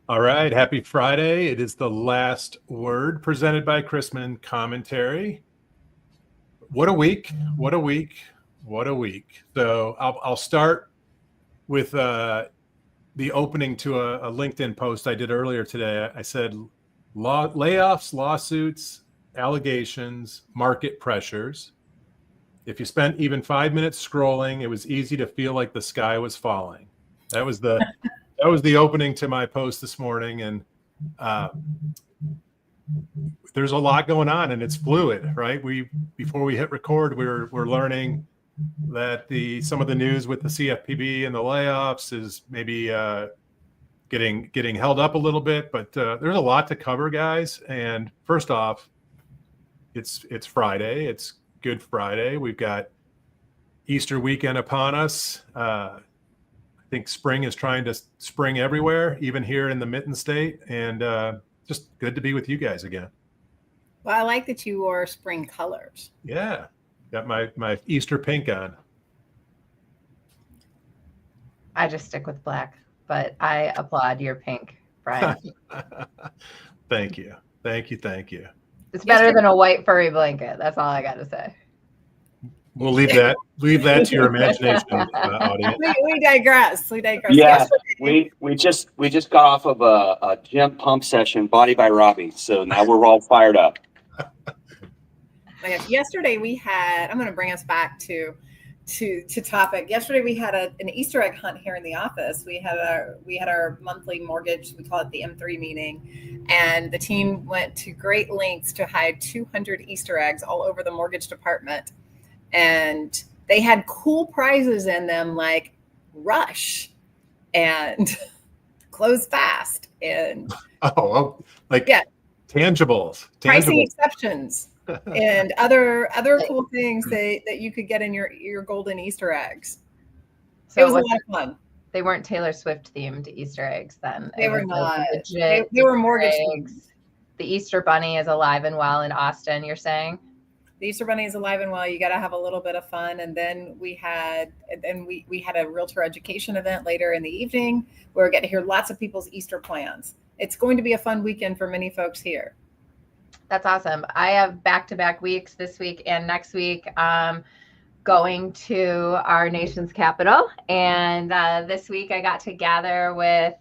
All right, happy Friday. It is the last word presented by Chrisman commentary. What a week, what a week, what a week. So I'll start with the opening to a LinkedIn post I did earlier today. I said layoffs, lawsuits, allegations, market pressures. If you spent even 5 minutes scrolling, it was easy to feel like the sky was falling. That was the opening to my post this morning, and there's a lot going on, and it's fluid, right? Before we hit record, we're learning that some of the news with the CFPB and the layoffs is maybe getting held up a little bit, but there's a lot to cover, guys. And first off, it's Friday. It's Good Friday. We've got Easter weekend upon us. I think spring is trying to spring everywhere, even here in the Mitten State, and just good to be with you guys again. Well, I like that you wore spring colors. Yeah, got my Easter pink on. I just stick with black, but I applaud your pink, Brian. Thank you. It's better than a white furry blanket. That's all I got to say. We'll leave that to your imagination, audience. We digress. Yeah, we just got off of a gym pump session, Body by Robbie. So now we're all fired up. Yesterday we had. I'm going to bring us back to topic. Yesterday we had an Easter egg hunt here in the office. We had our monthly mortgage. We call it the M3 meeting, and the team went to great lengths to hide 200 Easter eggs all over the mortgage department. And they had cool prizes in them, like rush and close fast and tangibles, pricing exceptions, and other cool things that you could get in your golden Easter eggs. So it was a lot of fun. They weren't Taylor Swift themed Easter eggs then. They were not. They were mortgage eggs. The Easter Bunny is alive and well in Austin, you're saying? The Easter Bunny is alive and well. You got to have a little bit of fun. And then we had a realtor education event later in the evening where we get to hear lots of people's Easter plans. It's going to be a fun weekend for many folks here. That's awesome. I have back-to-back weeks this week and next week going to our nation's capital. And this week I got to gather with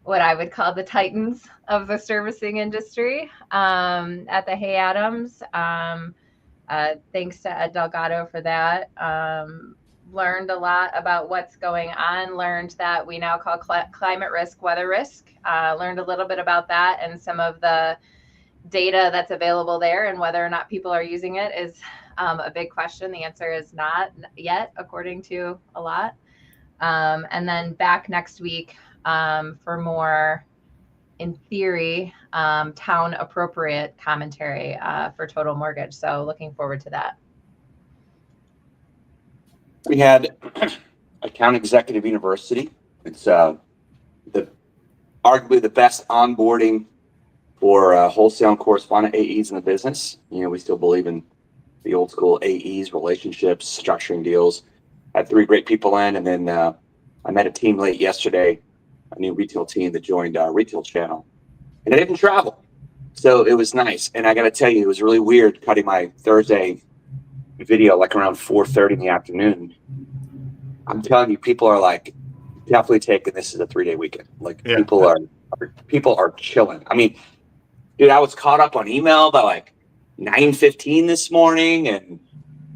what I would call the titans of the servicing industry at the Hay Adams. Thanks to Ed Delgado for that. Learned a lot about what's going on. Learned that we now call climate risk weather risk. Learned a little bit about that and some of the data that's available there, and whether or not people are using it is a big question. The answer is not yet, according to a lot. And then back next week for more, in theory, town appropriate commentary for Total Mortgage. So looking forward to that. We had Account Executive University. It's arguably the best onboarding for wholesale and correspondent AEs in the business. You know, we still believe in the old school AEs, relationships, structuring deals. Had 3 great people in, and then I met a team late yesterday, a new retail team that joined our retail channel, and they didn't travel. So it was nice. And I got to tell you, it was really weird cutting my Thursday video like around 4:30 in the afternoon. I'm telling you, people are like definitely taking this as a 3-day weekend. Like people are chilling. I mean, dude, I was caught up on email by like 9:15 this morning. And,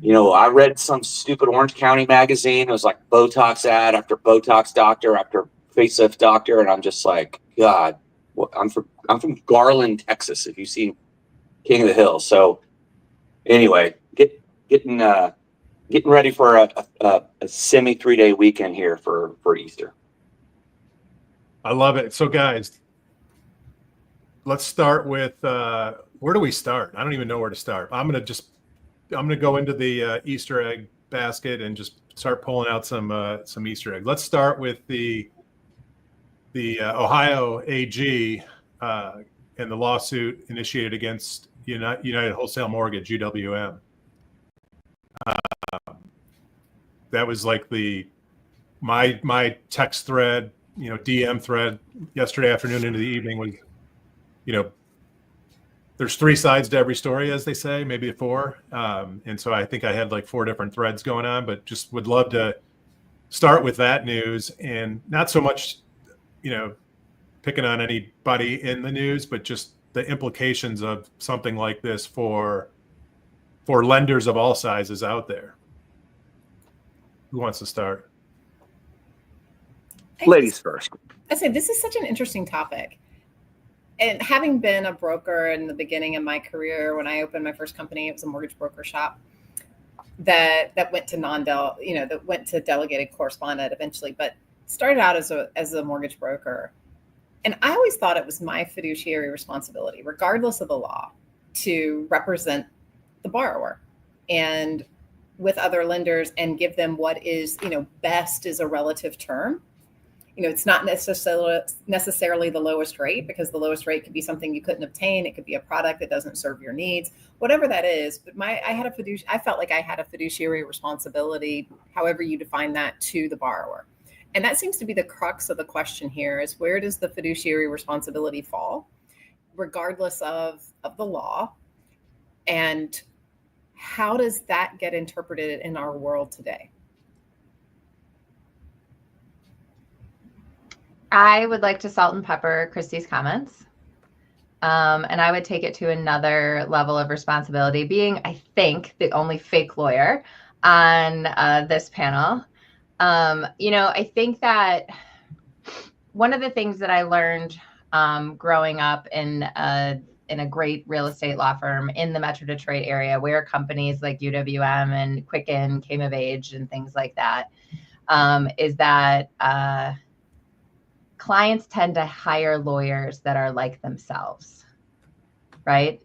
you know, I read some stupid Orange County magazine. It was like Botox ad after Botox doctor after facelift doctor. And I'm just like, God, I'm from Garland, Texas, if you see King of the Hill. So anyway, getting ready for a semi 3-day weekend here for Easter. I love it. So guys, let's start with where do we start? I don't even know where to start. I'm gonna go into the Easter egg basket and just start pulling out some Easter eggs. Let's start with the Ohio AG and the lawsuit initiated against United Wholesale Mortgage, UWM. That was like my text thread DM thread yesterday afternoon into the evening was, there's 3 sides to every story, as they say, maybe 4. And so I think I had like 4 different threads going on, but just would love to start with that news, and not so much, picking on anybody in the news, but just the implications of something like this for lenders of all sizes out there. Who wants to start? Ladies first. I say this is such an interesting topic. And having been a broker in the beginning of my career, when I opened my first company, it was a mortgage broker shop that went to that went to delegated correspondent eventually, but started out as a mortgage broker. And I always thought it was my fiduciary responsibility, regardless of the law, to represent the borrower and with other lenders and give them what is, best is a relative term. It's not necessarily the lowest rate, because the lowest rate could be something you couldn't obtain. It could be a product that doesn't serve your needs, whatever that is. But I felt like I had a fiduciary responsibility, however you define that, to the borrower. And that seems to be the crux of the question here, is where does the fiduciary responsibility fall, regardless of the law? And how does that get interpreted in our world today? I would like to salt and pepper Christy's comments. And I would take it to another level of responsibility, being, I think, the only fake lawyer on this panel. I think that one of the things that I learned growing up in a great real estate law firm in the Metro Detroit area, where companies like UWM and Quicken came of age and things like that, is that clients tend to hire lawyers that are like themselves, right?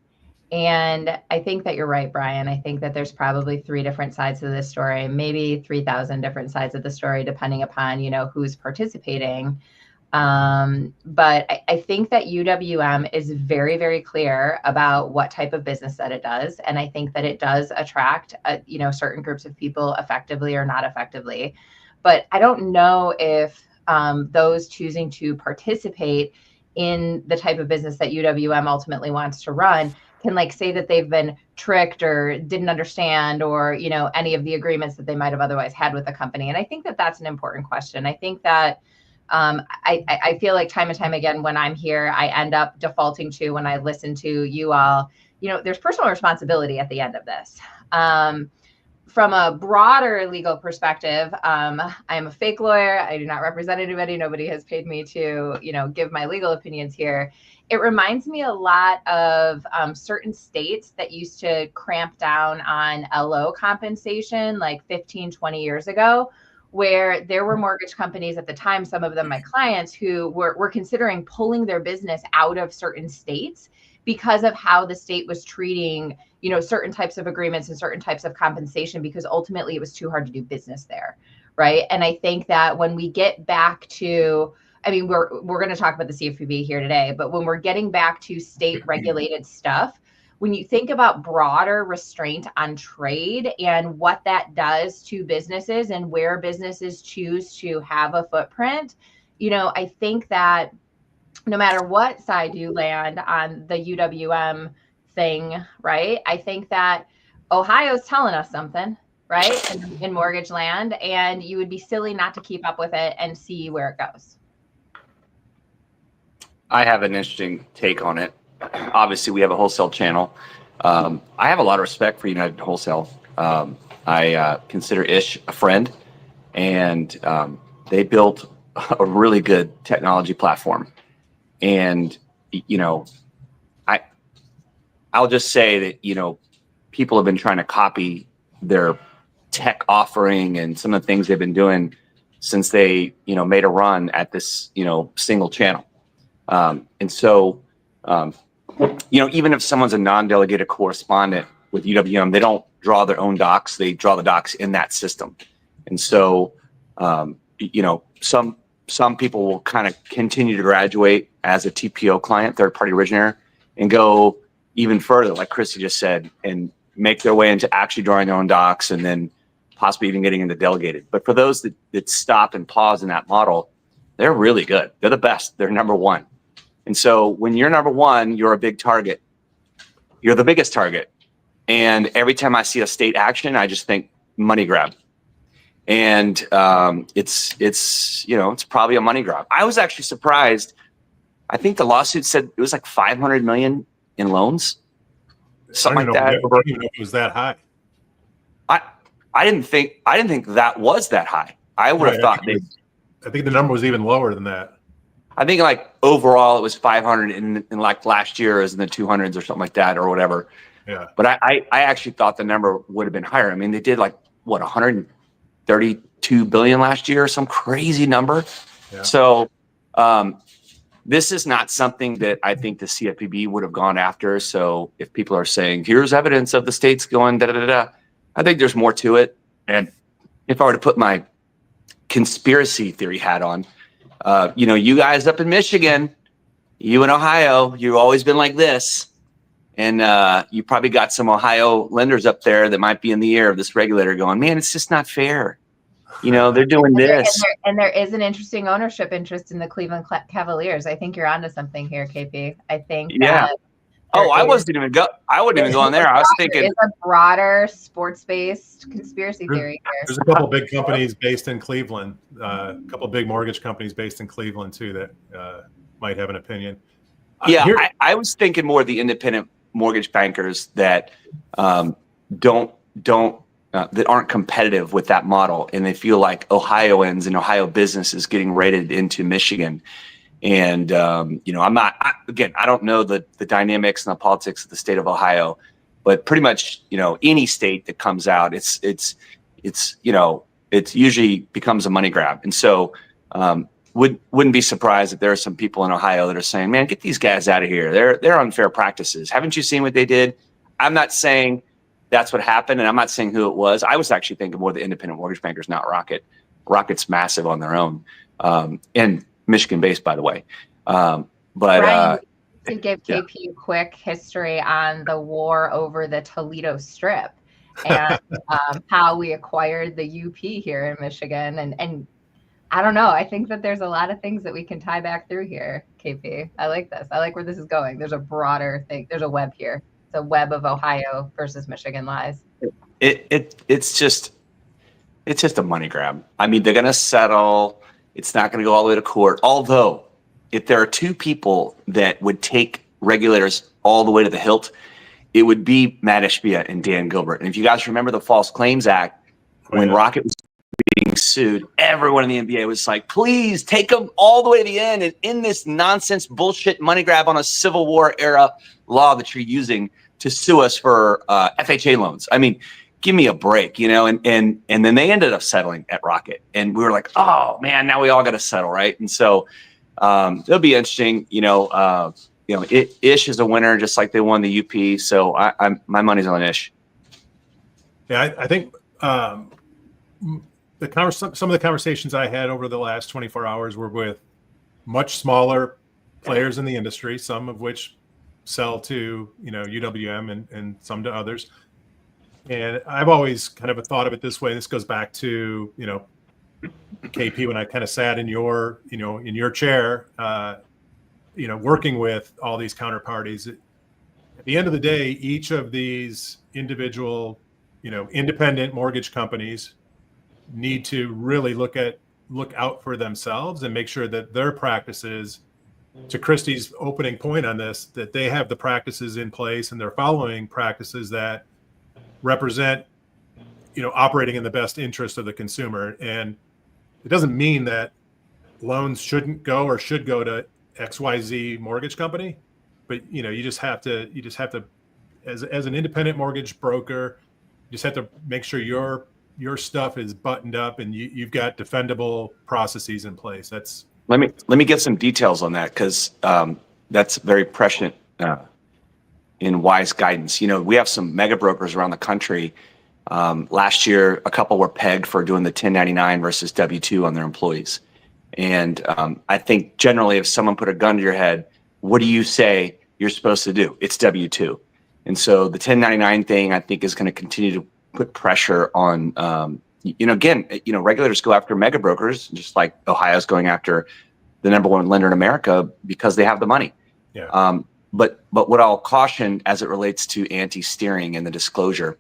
And I think that you're right, Brian. I think that there's probably 3 different sides to this story, maybe 3,000 different sides of the story, depending upon, who's participating. But I think that UWM is very, very clear about what type of business that it does. And I think that it does attract, certain groups of people effectively or not effectively. But I don't know if those choosing to participate in the type of business that UWM ultimately wants to run can say that they've been tricked or didn't understand, or, any of the agreements that they might have otherwise had with the company. And I think that that's an important question. I think that I feel like time and time again, when I'm here, I end up defaulting to, when I listen to you all, there's personal responsibility at the end of this. From a broader legal perspective, I am a fake lawyer. I do not represent anybody. Nobody has paid me to, give my legal opinions here. It reminds me a lot of certain states that used to cramp down on LO compensation like 15, 20 years ago, where there were mortgage companies at the time, some of them my clients, who were considering pulling their business out of certain states because of how the state was treating, certain types of agreements and certain types of compensation, because ultimately it was too hard to do business there, right? And I think that when we get back to, we're going to talk about the CFPB here today, but when we're getting back to state regulated stuff, when you think about broader restraint on trade and what that does to businesses and where businesses choose to have a footprint, I think that no matter what side you land on the UWM thing, right? I think that Ohio's telling us something, right? In mortgage land, and you would be silly not to keep up with it and see where it goes. I have an interesting take on it. Obviously, we have a wholesale channel. I have a lot of respect for United Wholesale. I consider Ish a friend, and they built a really good technology platform. And, I'll just say that, people have been trying to copy their tech offering and some of the things they've been doing since they, made a run at this, single channel. And so, even if someone's a non-delegated correspondent with UWM, they don't draw their own docs. They draw the docs in that system. And so, some people will kind of continue to graduate as a TPO client, third-party originator, and go even further, like Christy just said, and make their way into actually drawing their own docs and then possibly even getting into delegated. But for those that stop and pause in that model, They're really good. They're the best. They're number one. And so when you're number one, you're a big target. You're the biggest target. And every time I see a state action, I just think money grab. And it's probably a money grab. I was actually surprised. I think the lawsuit said it was like 500 million in loans, something like that. I don't even know if it was that high. I didn't think that was that high. I would have thought I think the number was even lower than that. I think like overall it was 500 and like last year is in the 200s or something like that or whatever. Yeah. But I actually thought the number would have been higher. I mean, they did like what 132 billion last year, some crazy number. Yeah. So this is not something that I think the CFPB would have gone after. So if people are saying here's evidence of the states going da da da da, I think there's more to it. And if I were to put my conspiracy theory hat on, you guys up in Michigan, you in Ohio, you've always been like this. And you probably got some Ohio lenders up there that might be in the ear of this regulator going, man, it's just not fair. They're doing this. And there is an interesting ownership interest in the Cleveland Cavaliers. I think you're onto something here, KP. I think yeah. I wouldn't even go in there. I was thinking it's a broader sports-based conspiracy theory here. There's a couple big companies based in Cleveland, a couple big mortgage companies based in Cleveland too that might have an opinion. Yeah, I was thinking more of the independent mortgage bankers that that aren't competitive with that model, and they feel like Ohioans and Ohio business is getting raided into Michigan. And I'm not. I don't know the dynamics and the politics of the state of Ohio, but pretty much any state that comes out, it's usually becomes a money grab. And so wouldn't be surprised that there are some people in Ohio that are saying, "Man, get these guys out of here. They're unfair practices. Haven't you seen what they did?" I'm not saying that's what happened, and I'm not saying who it was. I was actually thinking more the independent mortgage bankers, not Rocket. Rocket's massive on their own, and Michigan-based, by the way. Brian, to give KP a quick history on the war over the Toledo Strip and how we acquired the UP here in Michigan. And I don't know. I think that there's a lot of things that we can tie back through here, KP. I like this. I like where this is going. There's a broader thing. There's a web here. It's a web of Ohio versus Michigan lies. It's just a money grab. I mean, they're going to settle. It's not going to go all the way to court. Although, if there are two people that would take regulators all the way to the hilt, it would be Matt Ishbia and Dan Gilbert. And if you guys remember the False Claims Act, when Rocket was being sued, everyone in the NBA was like, please take them all the way to the end and end this nonsense bullshit money grab on a Civil War era law that you're using to sue us for FHA loans. I mean, give me a break, and then they ended up settling at Rocket, and we were like, oh man, now we all got to settle, right? And so it'll be interesting. Ish is a winner, just like they won the UP. So my money's on Ish. Yeah, I think some of the conversations I had over the last 24 hours were with much smaller players in the industry, some of which sell to UWM and some to others. And I've always kind of thought of it this way. This goes back to, KP, when I kind of sat in your chair, working with all these counterparties. At the end of the day, each of these individual, independent mortgage companies need to really look out for themselves and make sure that their practices, to Christy's opening point on this, that they have the practices in place and they're following practices that represent, operating in the best interest of the consumer. And it doesn't mean that loans shouldn't go or should go to XYZ mortgage company, but you just have to as an independent mortgage broker, you just have to make sure your stuff is buttoned up and you've got defendable processes in place. Let me get some details on that, because that's very prescient in wise guidance. We have some mega brokers around the country. Last year, a couple were pegged for doing the 1099 versus W-2 on their employees. And I think generally, if someone put a gun to your head, what do you say you're supposed to do? It's W-2. And so the 1099 thing, I think, is going to continue to put pressure on, regulators go after mega brokers, just like Ohio's going after the number one lender in America because they have the money. Yeah. But what I'll caution as it relates to anti-steering and the disclosure,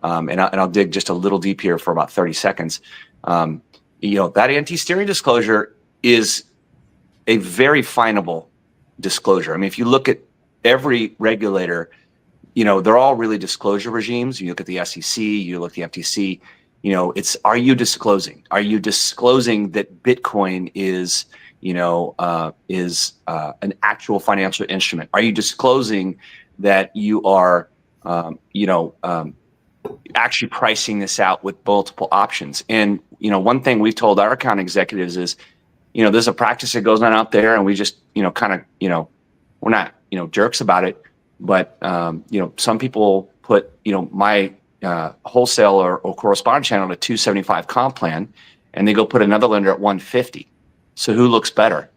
and I'll dig just a little deep here for about 30 seconds. That anti-steering disclosure is a very finable disclosure. I mean, if you look at every regulator, they're all really disclosure regimes. You look at the SEC, you look at the FTC, it's, are you disclosing? Are you disclosing that Bitcoin is an actual financial instrument? Are you disclosing that you are, actually pricing this out with multiple options? And, one thing we've told our account executives is, there's a practice that goes on out there, and we just, we're not, jerks about it, but, some people put, my wholesale or correspondent channel at 275 comp plan, and they go put another lender at 150. So who looks better?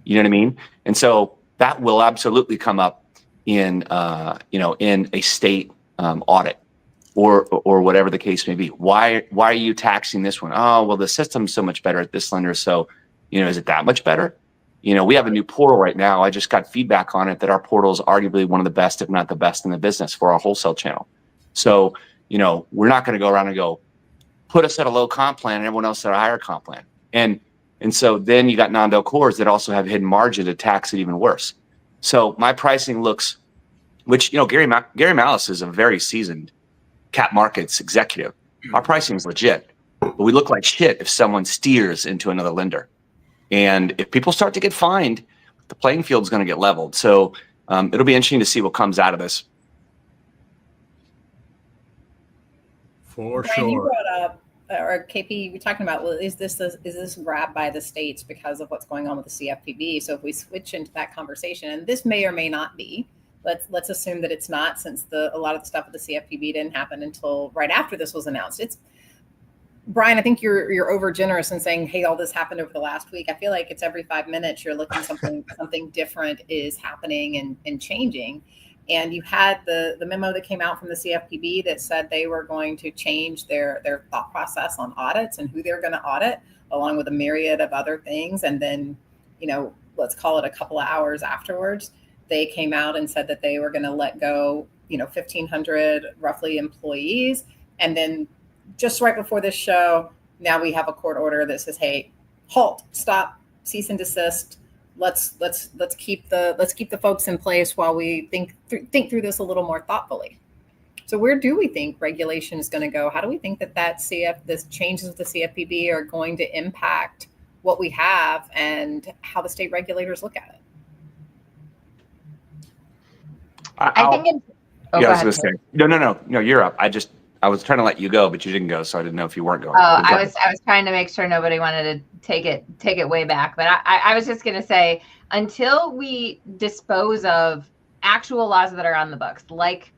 You know what I mean? And so that will absolutely come up in, in a state audit or whatever the case may be. Why are you taxing this one? Oh, well, the system's so much better at this lender. So, is it that much better? We have a new portal right now. I just got feedback on it that our portal is arguably one of the best, if not the best in the business for our wholesale channel. So, we're not going to go around and go, put us at a low comp plan and everyone else at a higher comp plan. And so then you got non-del cores that also have hidden margin to tax it even worse. So my pricing looks, which, Gary Malice is a very seasoned cap markets executive. Our pricing is legit, but we look like shit if someone steers into another lender. And if people start to get fined, the playing field is going to get leveled. So it'll be interesting to see what comes out of this. For Brian, sure. you brought up, or KP, we're talking about, well, is this grabbed by the states because of what's going on with the CFPB? So if we switch into that conversation, and this may or may not be, let's assume that it's not, since a lot of the stuff with the CFPB didn't happen until right after this was announced. Brian, I think you're over generous in saying, hey, all this happened over the last week. I feel like it's every 5 minutes you're looking something different is happening and changing. And you had the memo that came out from the CFPB that said they were going to change their thought process on audits and who they're going to audit, along with a myriad of other things. And then, let's call it a couple of hours afterwards, they came out and said that they were going to let go, 1,500 roughly employees. And then just right before this show, now we have a court order that says, hey, halt, stop, cease and desist. Let's keep the folks in place while we think through this a little more thoughtfully. So where do we think regulation is going to go? How do we think this changes with the CFPB are going to impact what we have and how the state regulators look at it? I think it's. Oh, yeah, go I was ahead. going to say, no, you're up. I was trying to let you go, but you didn't go, so I didn't know if you weren't going. Oh, I was trying to make sure nobody wanted to take it way back. But I was just going to say, until we dispose of actual laws that are on the books, like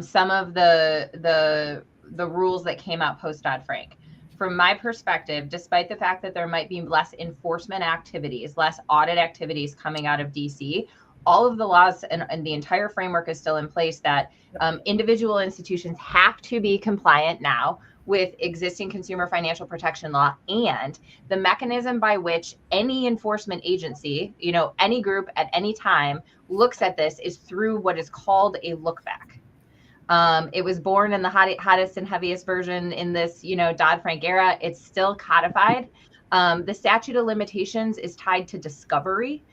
some of the rules that came out post Dodd-Frank, from my perspective, despite the fact that there might be less enforcement activities, less audit activities coming out of DC, all of the laws and the entire framework is still in place that individual institutions have to be compliant now with existing consumer financial protection law, and the mechanism by which any enforcement agency, any group at any time looks at this is through what is called a look back. It was born in the hottest and heaviest version in this, Dodd-Frank era. It's still codified. The statute of limitations is tied to discovery.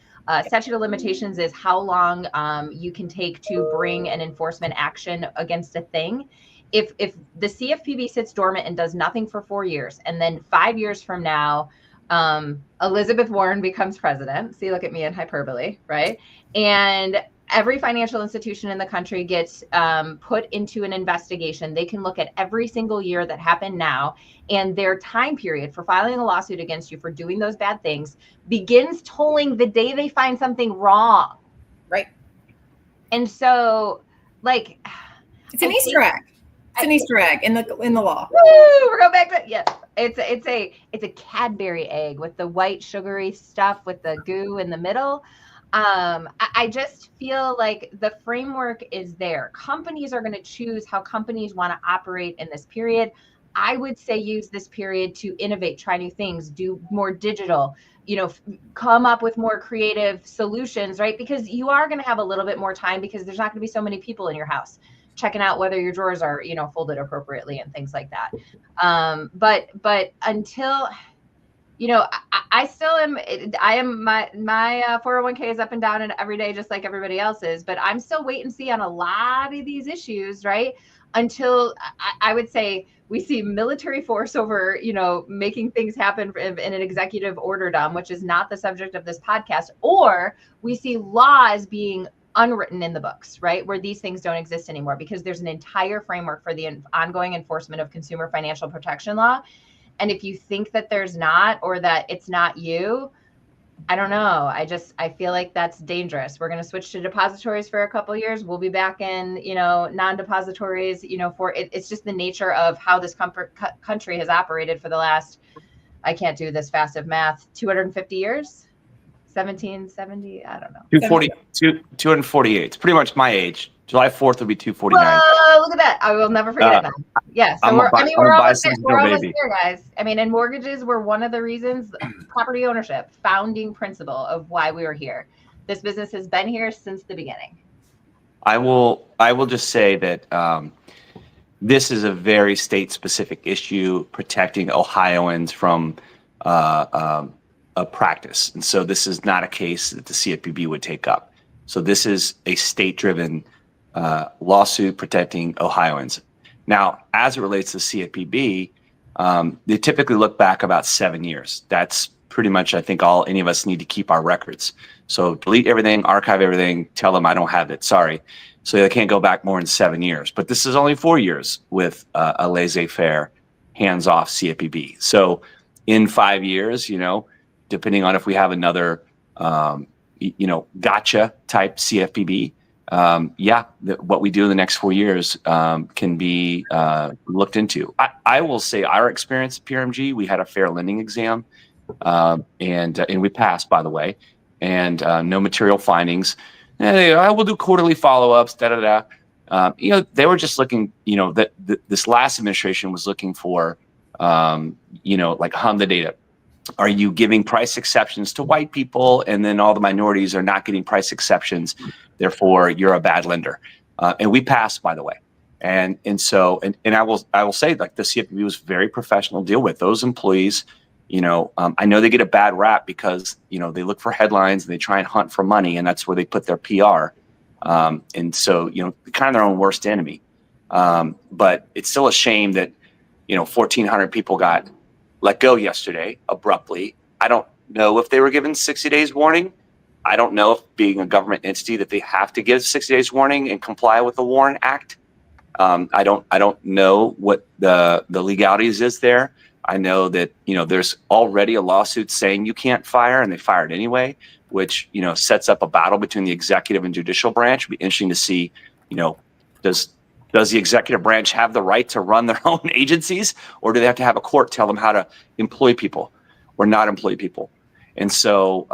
Statute of limitations is how long you can take to bring an enforcement action against a thing. If the CFPB sits dormant and does nothing for 4 years, and then 5 years from now, Elizabeth Warren becomes president. See, look at me in hyperbole, right? And every financial institution in the country gets put into an investigation. They can look at every single year that happened now, and their time period for filing a lawsuit against you for doing those bad things begins tolling the day they find something wrong. Right. And so, it's an Easter egg. It's an Easter egg in the law. Woo, we're going back to yes. It's a Cadbury egg with the white sugary stuff with the goo in the middle. I just feel like the framework is there. Companies are going to choose how companies want to operate in this period. I would say use this period to innovate, try new things, do more digital, come up with more creative solutions, right? Because you are going to have a little bit more time because there's not going to be so many people in your house checking out whether your drawers are, folded appropriately and things like that. But until, I still am, my 401k is up and down and every day, just like everybody else's, but I'm still wait and see on a lot of these issues, right? Until I would say we see military force over, making things happen in an executive orderdom, which is not the subject of this podcast, or we see laws being unwritten in the books, right? Where these things don't exist anymore because there's an entire framework for the ongoing enforcement of consumer financial protection law. And if you think that there's not, or that it's not you, I don't know. I feel like that's dangerous. We're going to switch to depositories for a couple of years. We'll be back in, non-depositories, for it. It's just the nature of how this country has operated for the last, I can't do this fast of math, 250 years, 1770. I don't know. 248. It's pretty much my age. July 4th will be 249. Whoa, look at that. I will never forget that. Yeah. So we're almost there. We're almost there, guys. I mean, and mortgages were one of the reasons, property ownership, founding principle of why we were here. This business has been here since the beginning. I will just say that this is a very state-specific issue protecting Ohioans from a practice. And so this is not a case that the CFPB would take up. So this is a state-driven lawsuit protecting Ohioans. Now, as it relates to CFPB, they typically look back about 7 years. That's pretty much, I think, all any of us need to keep our records. So delete everything, archive everything, tell them I don't have it, sorry. So they can't go back more than 7 years. But this is only 4 years with a laissez-faire, hands-off CFPB. So in 5 years, depending on if we have another, gotcha type CFPB, what we do in the next 4 years can be looked into. I will say our experience at PRMG, we had a fair lending exam, and we passed, by the way, and no material findings. I will do quarterly follow-ups, they were just looking, that this last administration was looking for, like hum the data. Are you giving price exceptions to white people, and then all the minorities are not getting price exceptions? Therefore, you're a bad lender. And we passed, by the way. And so I will say, like, the CFPB was very professional to deal with those employees. I know they get a bad rap because they look for headlines and they try and hunt for money, and that's where they put their PR. And so kind of their own worst enemy. But it's still a shame that 1,400 people got let go yesterday abruptly. I don't know if they were given 60 days warning. I don't know if, being a government entity, that they have to give 60 days warning and comply with the Warren Act. I don't know what the legalities is there. I know that there's already a lawsuit saying you can't fire, and they fired anyway, which sets up a battle between the executive and judicial branch. It'd be interesting to see, does the executive branch have the right to run their own agencies, or do they have to have a court tell them how to employ people or not employ people? And so,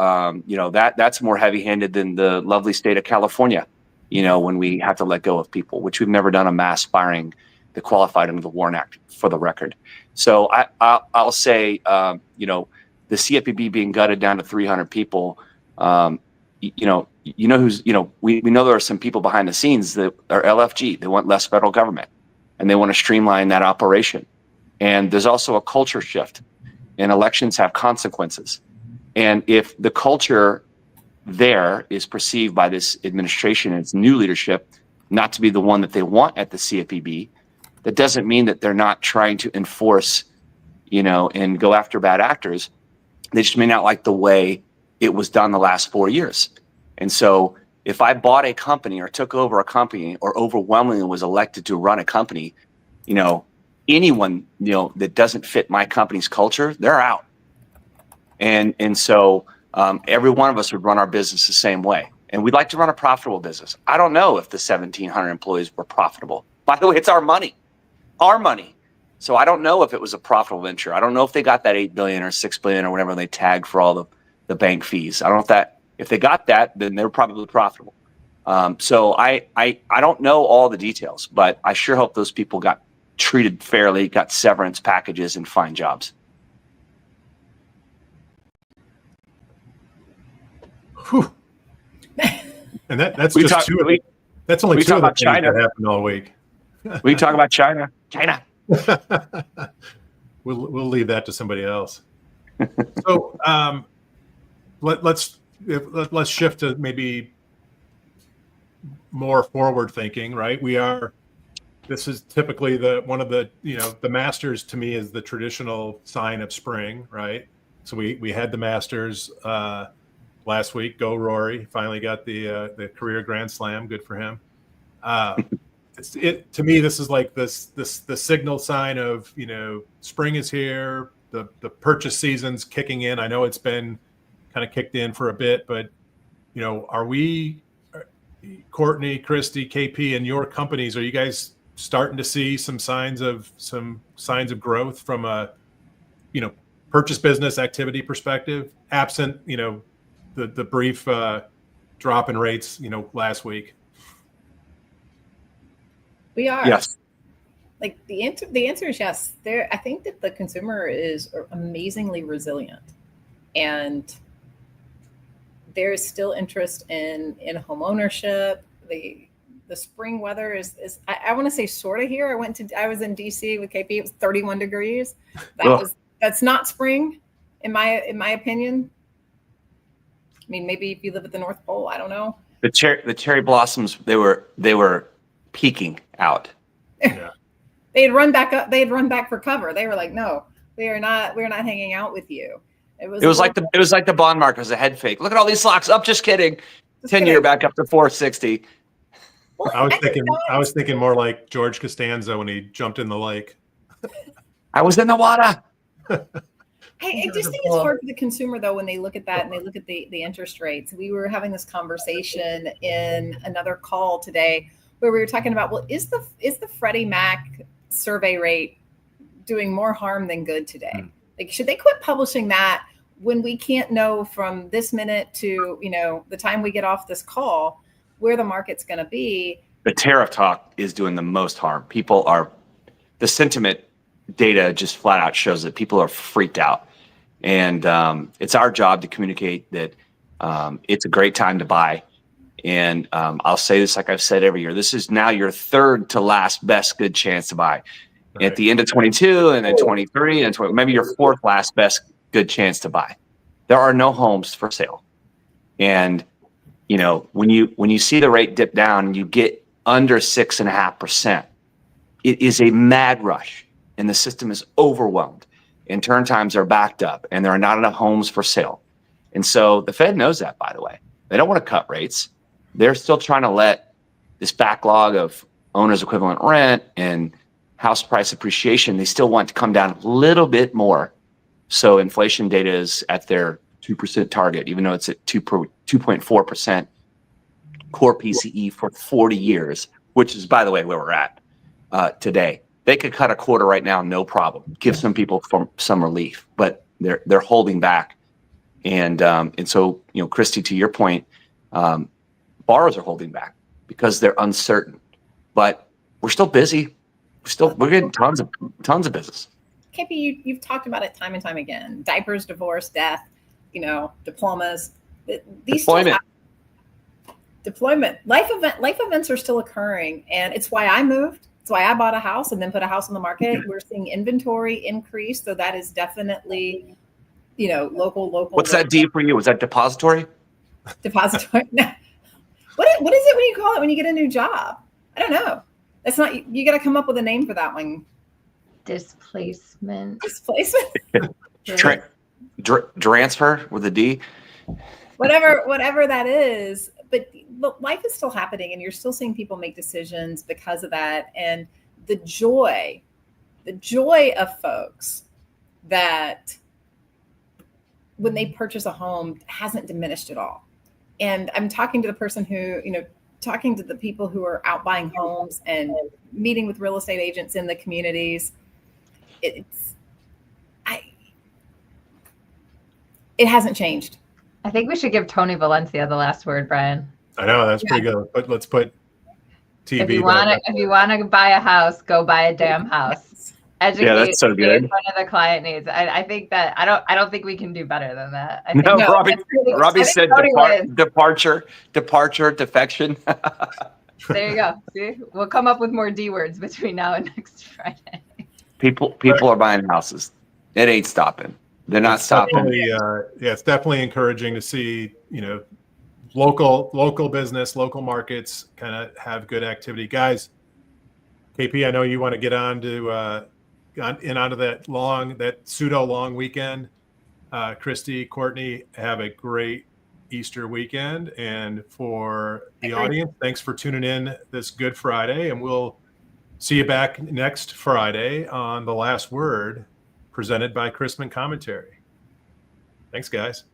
that's more heavy-handed than the lovely state of California, when we have to let go of people, which we've never done a mass firing that qualified under the Warren Act, for the record. So I'll say, the CFPB being gutted down to 300 people, who's, we know there are some people behind the scenes that are LFG. They want less federal government, and they want to streamline that operation. And there's also a culture shift, and elections have consequences. And if the culture there is perceived by this administration and its new leadership not to be the one that they want at the CFPB, that doesn't mean that they're not trying to enforce, and go after bad actors. They just may not like the way it was done the last 4 years. And so if I bought a company or took over a company or overwhelmingly was elected to run a company, anyone, that doesn't fit my company's culture, they're out. And so every one of us would run our business the same way. And we'd like to run a profitable business. I don't know if the 1,700 employees were profitable. By the way, it's our money. So I don't know if it was a profitable venture. I don't know if they got that $8 billion or $6 billion or whatever they tagged for all the bank fees. I don't know if they got that, then they're probably profitable. So I don't know all the details, but I sure hope those people got treated fairly, got severance packages and fine jobs. Whew. And that's We just talk- two. we- That's only we two talk of the about things China. that happened all week. We talk about China. We'll leave that to somebody else. So let's shift to maybe more forward thinking, right? This is typically one of the Masters to me is the traditional sign of spring, right? So we had the Masters last week. Go Rory! Finally got the career Grand Slam. Good for him. To me, this is like the signal sign of spring is here. The purchase season's kicking in. I know it's been kind of kicked in for a bit, but are we, Courtney, Christy, KP, and your companies, are you guys starting to see some signs of growth from a purchase business activity perspective, absent the brief drop in rates last week? We are. Yes. Like the answer is yes. I think that the consumer is amazingly resilient, and there is still interest in home ownership. The spring weather is I want to say sort of here. I was in DC with KP. It was 31 degrees. That's not spring, in my opinion. I mean, maybe if you live at the North Pole, I don't know. The cherry blossoms, they were peeking out. Yeah. They had run back up. They had run back for cover. They were like, "No, we're not hanging out with you." It was like the bond market was a head fake. Look at all these stocks up. Just kidding. 10-year back up to 460. Well, I was thinking more like George Costanza when he jumped in the lake. I was in the water. I just think it's hard for the consumer though when they look at that and they look at the interest rates. We were having this conversation in another call today where we were talking about, well, is the Freddie Mac survey rate doing more harm than good today? Like, should they quit publishing that when we can't know from this minute to the time we get off this call where the market's going to be? The tariff talk is doing the most harm. The sentiment data just flat out shows that people are freaked out. And it's our job to communicate that it's a great time to buy. And I'll say this like I've said every year. This is now your third to last best good chance to buy. Right. At the end of 22 and then 23 and 20, maybe your fourth last best good chance to buy. There are no homes for sale. And when you see the rate dip down and you get under 6.5%, it is a mad rush and the system is overwhelmed and turn times are backed up and there are not enough homes for sale. And so the Fed knows that, by the way. They don't want to cut rates. They're still trying to let this backlog of owner's equivalent rent and house price appreciation, they still want to come down a little bit more. So inflation data is at their 2% target, even though it's at 2.4% core PCE for 40 years, which is, by the way, where we're at today. They could cut a quarter right now, no problem. Give some people some relief, but they're holding back. And so, Christy, to your point, borrowers are holding back because they're uncertain. But we're still busy. We're getting tons of business. KP, you've talked about it time and time again. Diapers, divorce, death, diplomas. These deployment. Life events are still occurring, and it's why I moved. It's why I bought a house and then put a house on the market. We're seeing inventory increase, so that is definitely, local. What's that D for you? Was that depository? Depository. No. What is it when you call it when you get a new job? I don't know. That's not. You got to come up with a name for that one. Displacement. Transfer with a D. Whatever that is. But life is still happening and you're still seeing people make decisions because of that. And the joy of folks that when they purchase a home hasn't diminished at all. And I'm talking to the person who, talking to the people who are out buying homes and meeting with real estate agents in the communities. It hasn't changed. I think we should give Tony Valencia the last word, Brian. I know that's pretty good. But let's put TV. If you want to buy a house, go buy a damn house. educate, Yeah, that's so good. what other client needs. I think that I don't think we can do better than that. I think No, No, Robbie, that's pretty- Robbie I think said Cody wins. departure, defection. There you go. See, we'll come up with more D words between now and next Friday. People are buying houses. It ain't stopping. They're not It's stopping. definitely, it's definitely encouraging to see, local business, local markets kind of have good activity. Guys, KP, I know you want to get on to onto that pseudo long weekend. Christy, Courtney, have a great Easter weekend. And for the audience, thanks for tuning in this Good Friday. And we'll see you back next Friday on The Last Word, presented by Chrisman Commentary. Thanks, guys.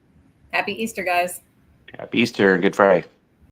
Happy Easter, guys. Happy Easter and Good Friday.